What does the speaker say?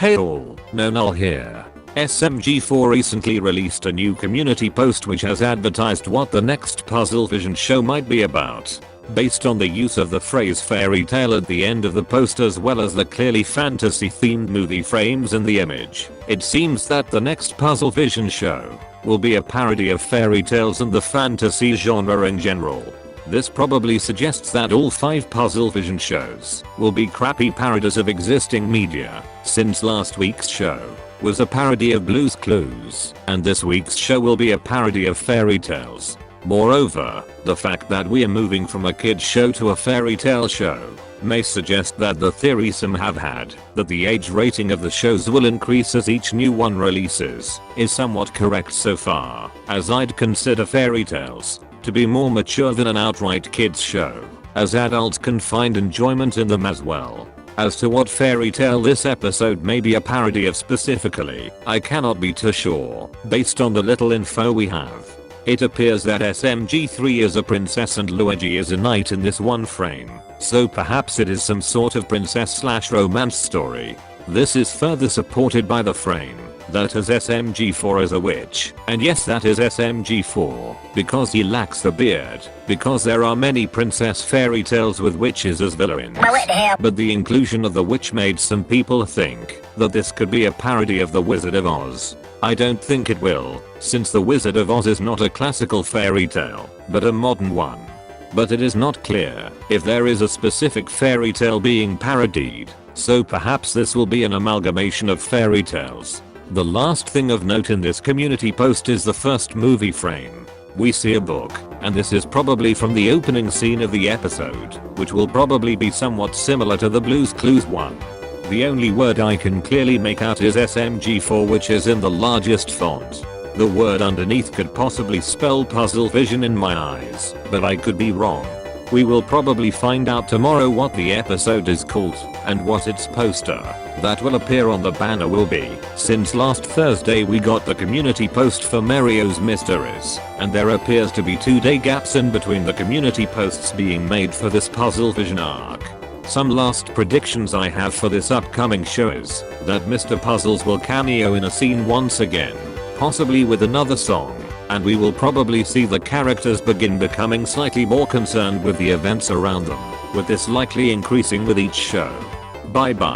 Hey all, no null here. SMG4 recently released a new community post which has advertised what the next Puzzlevision show might be about. Based on the use of the phrase fairy tale at the end of the post as well as the clearly fantasy themed movie frames in the image, it seems that the next Puzzlevision show will be a parody of fairy tales and the fantasy genre in general. This probably suggests that all 5 Puzzlevision shows will be crappy parodies of existing media, since last week's show was a parody of Blue's Clues, and this week's show will be a parody of fairy tales. Moreover, the fact that we are moving from a kids show to a fairy tale show may suggest that the theory some have had, that the age rating of the shows will increase as each new one releases, is somewhat correct so far, as I'd consider fairy tales to be more mature than an outright kids show, as adults can find enjoyment in them as well. As to what fairy tale this episode may be a parody of specifically, I cannot be too sure, based on the little info we have. It appears that SMG3 is a princess and Luigi is a knight in this one frame, so perhaps it is some sort of princess/romance story. This is further supported by the frame that has SMG4 as a witch, and yes, that is SMG4, because he lacks the beard, because there are many princess fairy tales with witches as villains. But the inclusion of the witch made some people think that this could be a parody of The Wizard of Oz. I don't think it will, since The Wizard of Oz is not a classical fairy tale, but a modern one. But it is not clear if there is a specific fairy tale being parodied, so perhaps this will be an amalgamation of fairy tales. The last thing of note in this community post is the first movie frame. We see a book, and this is probably from the opening scene of the episode, which will probably be somewhat similar to the Blue's Clues one. The only word I can clearly make out is SMG4, which is in the largest font. The word underneath could possibly spell Puzzlevision in my eyes, but I could be wrong. We will probably find out tomorrow what the episode is called, and what its poster that will appear on the banner will be, since last Thursday we got the community post for Mario's Mysteries, and there appears to be 2-day gaps in between the community posts being made for this Puzzlevision arc. Some last predictions I have for this upcoming show is that Mr. Puzzles will cameo in a scene once again, possibly with another song, and we will probably see the characters begin becoming slightly more concerned with the events around them, with this likely increasing with each show. Bye bye.